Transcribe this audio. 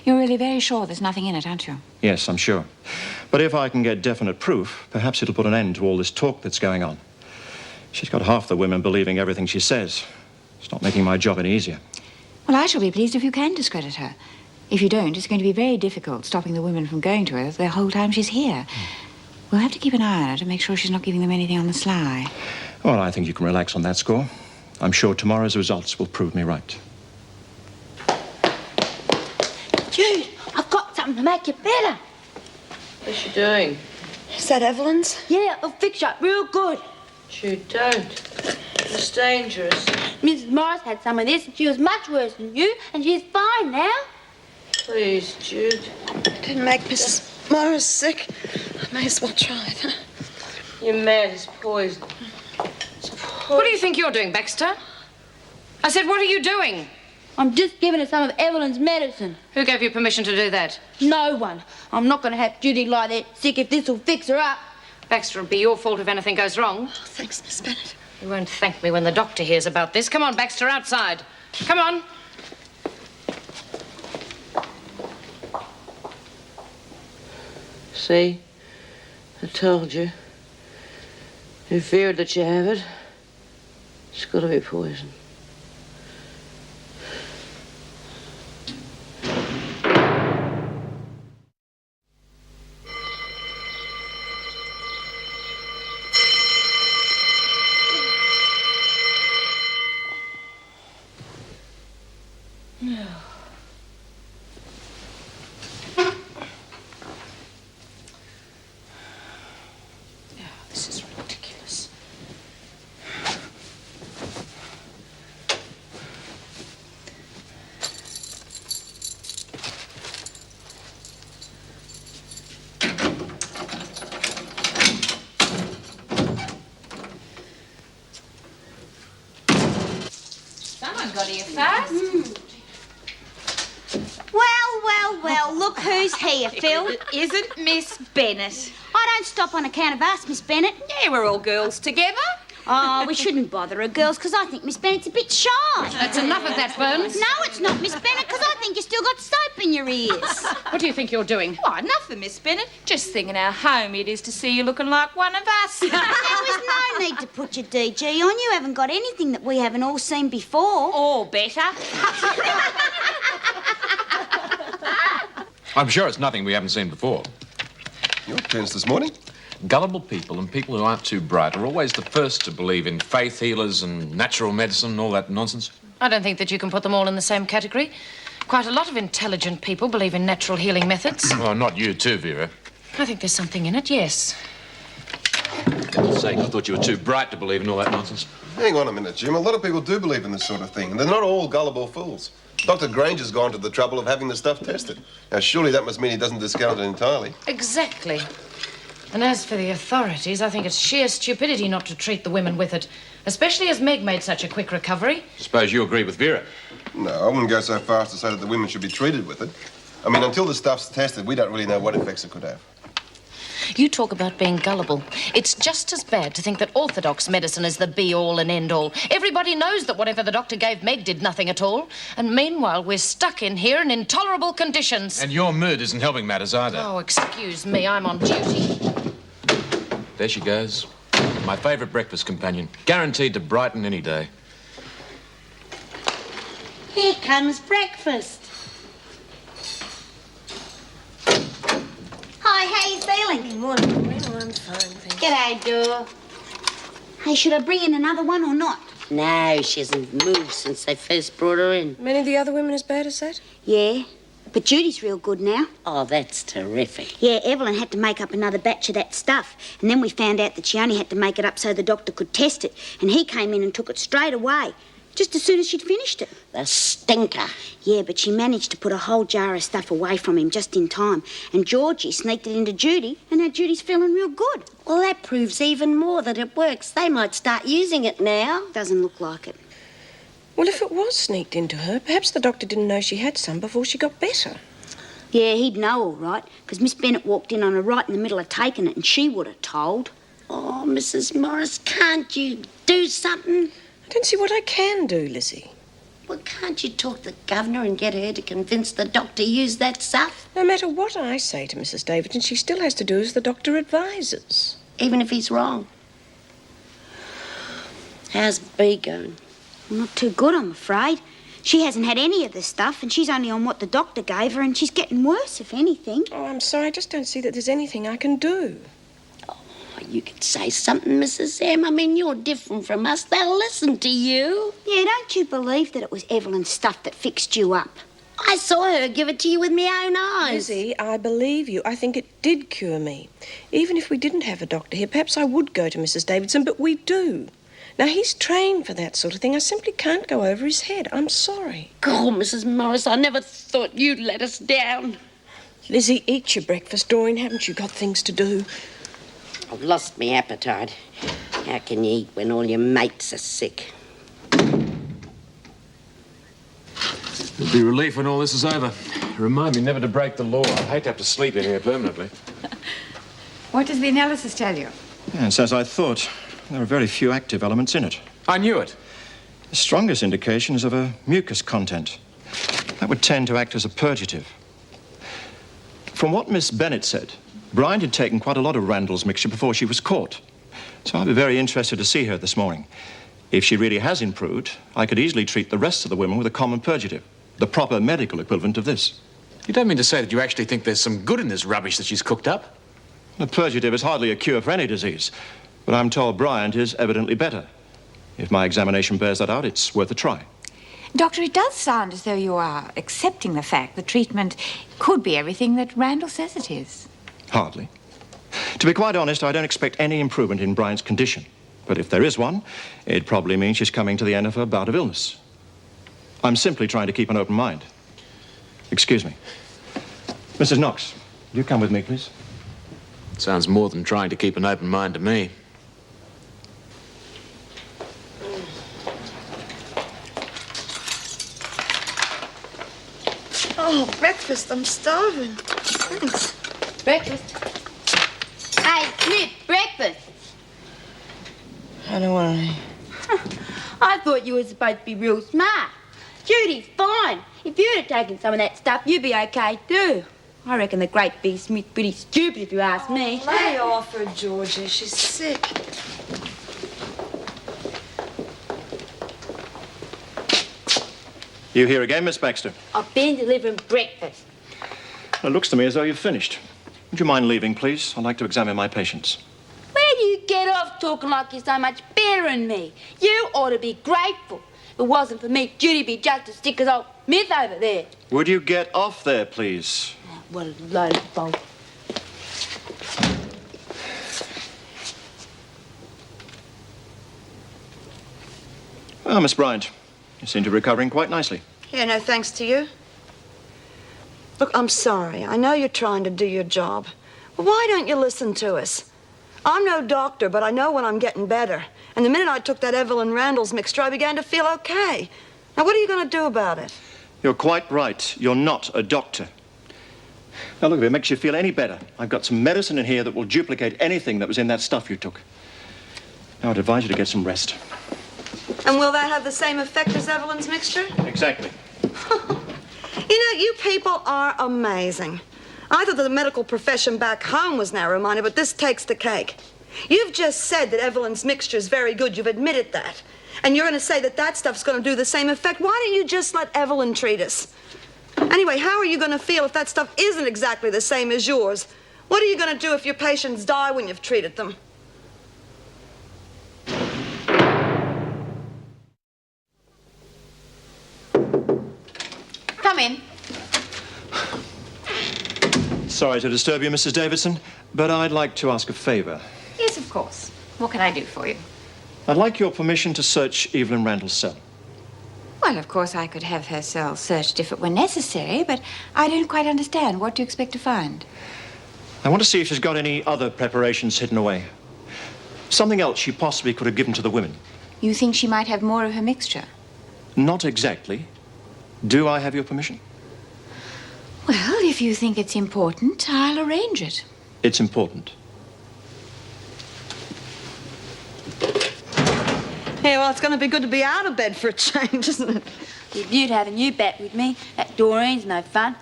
You're really very sure there's nothing in it, aren't you? Yes, I'm sure. But if I can get definite proof, perhaps it'll put an end to all this talk that's going on. She's got half the women believing everything she says. It's not making my job any easier. Well, I shall be pleased if you can discredit her. If you don't, it's going to be very difficult stopping the women from going to her the whole time she's here. We'll have to keep an eye on her to make sure she's not giving them anything on the sly. Well, I think you can relax on that score. I'm sure tomorrow's results will prove me right. Jude, I've got something to make you better. What's she doing? Is that Evelyn's? Yeah, it'll fix you up real good. Jude, don't. It's dangerous. Mrs. Morris had some of this and she was much worse than you and she's fine now. Please, Jude. Didn't make Mrs. Morris sick. I may as well try it, huh? You're mad. It's poison. It's poison. What do you think you're doing, Baxter? I said, what are you doing? I'm just giving her some of Evelyn's medicine. Who gave you permission to do that? No one. I'm not going to have Judy lie there sick if this will fix her up. Baxter, it'll be your fault if anything goes wrong. Oh, thanks, Miss Bennett. You won't thank me when the doctor hears about this. Come on, Baxter, outside. Come on. See? I told you. You feared that you have it. It's got to be poison. This is ridiculous. Someone got here fast. Well, look who's here, Phil. Is it Miss Bennett? I don't stop on account of us, Miss Bennett. Yeah, we're all girls together. Oh, we shouldn't bother her, girls, because I think Miss Bennett's a bit shy. That's enough of that, Burns. No, it's not, Miss Bennett, because I think you still got soap in your ears. What do you think you're doing? Why, nothing, Miss Bennett. Just thinking how homey it is to see you looking like one of us. There was no need to put your DG on. You haven't got anything that we haven't all seen before. Or better. I'm sure it's nothing we haven't seen before. Your turns this morning. Gullible people and people who aren't too bright are always the first to believe in faith healers and natural medicine and all that nonsense. I don't think that you can put them all in the same category. Quite a lot of intelligent people believe in natural healing methods. Well, not you too, Vera. I think there's something in it, yes. For God's sake, I thought you were too bright to believe in all that nonsense. Hang on a minute, Jim. A lot of people do believe in this sort of thing, and they're not all gullible fools. Dr. Granger's gone to the trouble of having the stuff tested. Now, surely that must mean he doesn't discount it entirely. Exactly. And as for the authorities, I think it's sheer stupidity not to treat the women with it, especially as Meg made such a quick recovery. Suppose you agree with Vera. No, I wouldn't go so far as to say that the women should be treated with it. I mean, until the stuff's tested, we don't really know what effects it could have. You talk about being gullible. It's just as bad to think that orthodox medicine is the be-all and end-all. Everybody knows that whatever the doctor gave Meg did nothing at all. And meanwhile, we're stuck in here in intolerable conditions. And your mood isn't helping matters either. Oh, excuse me, I'm on duty. There she goes. My favourite breakfast companion. Guaranteed to brighten any day. Here comes breakfast. Hi, how you feeling? Good morning. Well, I'm fine, thank you. G'day, Dora. Hey, should I bring in another one or not? No, she hasn't moved since they first brought her in. Many of the other women as bad as that? Yeah, but Judy's real good now. Oh, that's terrific. Yeah, Evelyn had to make up another batch of that stuff. And then we found out that she only had to make it up so the doctor could test it. And he came in and took it straight away, just as soon as she'd finished it. The stinker. Yeah, but she managed to put a whole jar of stuff away from him just in time. And Georgie sneaked it into Judy, and now Judy's feeling real good. Well, that proves even more that it works. They might start using it now. Doesn't look like it. Well, if it was sneaked into her, perhaps the doctor didn't know she had some before she got better. Yeah, he'd know all right, because Miss Bennett walked in on her right in the middle of taking it, and she would have told. Oh, Mrs. Morris, can't you do something? I don't see what I can do, Lizzie. Well, can't you talk to the governor and get her to convince the doctor to use that stuff? No matter what I say to Mrs. Davidson, she still has to do as the doctor advises. Even if he's wrong. How's B going? Not too good, I'm afraid. She hasn't had any of the stuff, and she's only on what the doctor gave her, and she's getting worse, if anything. Oh, I'm sorry. I just don't see that there's anything I can do. Oh, you could say something, Mrs. Sam. I mean, you're different from us. They'll listen to you. Yeah, don't you believe that it was Evelyn's stuff that fixed you up? I saw her give it to you with my own eyes. Lizzie, I believe you. I think it did cure me. Even if we didn't have a doctor here, perhaps I would go to Mrs. Davidson, but we do. Now, he's trained for that sort of thing. I simply can't go over his head. I'm sorry. God, Mrs. Morris, I never thought you'd let us down. Lizzie, eat your breakfast, Doreen. Haven't you got things to do? I've lost my appetite. How can you eat when all your mates are sick? It'll be relief when all this is over. Remind me never to break the law. I'd hate to have to sleep in here permanently. What does the analysis tell you? Yes, as I thought, there are very few active elements in it. I knew it. The strongest indication is of a mucus content. That would tend to act as a purgative. From what Miss Bennett said, Bryant had taken quite a lot of Randall's mixture before she was caught. So I'd be very interested to see her this morning. If she really has improved, I could easily treat the rest of the women with a common purgative, the proper medical equivalent of this. You don't mean to say that you actually think there's some good in this rubbish that she's cooked up? A purgative is hardly a cure for any disease, but I'm told Bryant is evidently better. If my examination bears that out, it's worth a try. Doctor, it does sound as though you are accepting the fact the treatment could be everything that Randall says it is. Hardly. To be quite honest, I don't expect any improvement in Bryant's condition. But if there is one, it probably means she's coming to the end of her bout of illness. I'm simply trying to keep an open mind. Excuse me. Mrs. Knox, will you come with me, please? Sounds more than trying to keep an open mind to me. Oh, breakfast. I'm starving. Thanks. Breakfast. Hey, Smith, breakfast. How do I? I thought you were supposed to be real smart. Judy's fine. If you'd have taken some of that stuff, you'd be okay too. I reckon the great B. Smith's pretty stupid if you ask me. Lay off her, Georgia. She's sick. You here again, Miss Baxter? I've been delivering breakfast. It looks to me as though you've finished. Would you mind leaving, please? I'd like to examine my patients. Where do you get off talking like you're so much better than me? You ought to be grateful. If it wasn't for me, Judy'd be just as sick as old Myth over there. Would you get off there, please? Oh, what a load of bolt. Well, Miss Bryant, you seem to be recovering quite nicely. Yeah, no thanks to you. Look, I'm sorry. I know you're trying to do your job. But why don't you listen to us? I'm no doctor, but I know when I'm getting better. And the minute I took that Evelyn Randall's mixture, I began to feel okay. Now, what are you going to do about it? You're quite right. You're not a doctor. Now, look, if it makes you feel any better, I've got some medicine in here that will duplicate anything that was in that stuff you took. Now, I'd advise you to get some rest. And will that have the same effect as Evelyn's mixture? Exactly. You know, you people are amazing. I thought that the medical profession back home was narrow-minded, but this takes the cake. You've just said that Evelyn's mixture is very good. You've admitted that. And you're going to say that that stuff's going to do the same effect. Why don't you just let Evelyn treat us? Anyway, how are you going to feel if that stuff isn't exactly the same as yours? What are you going to do if your patients die when you've treated them? Come in. Sorry to disturb you, Mrs. Davidson, but I'd like to ask a favor. Yes, of course. What can I do for you? I'd like your permission to search Evelyn Randall's cell. Well, of course, I could have her cell searched if it were necessary, but I don't quite understand. What do you expect to find? I want to see if she's got any other preparations hidden away. Something else she possibly could have given to the women. You think she might have more of her mixture? Not exactly. Do I have your permission? Well, if you think it's important, I'll arrange it. It's important. Yeah, well, it's going to be good to be out of bed for a change, isn't it? Be a beaut having you back with me. That Doreen's no fun.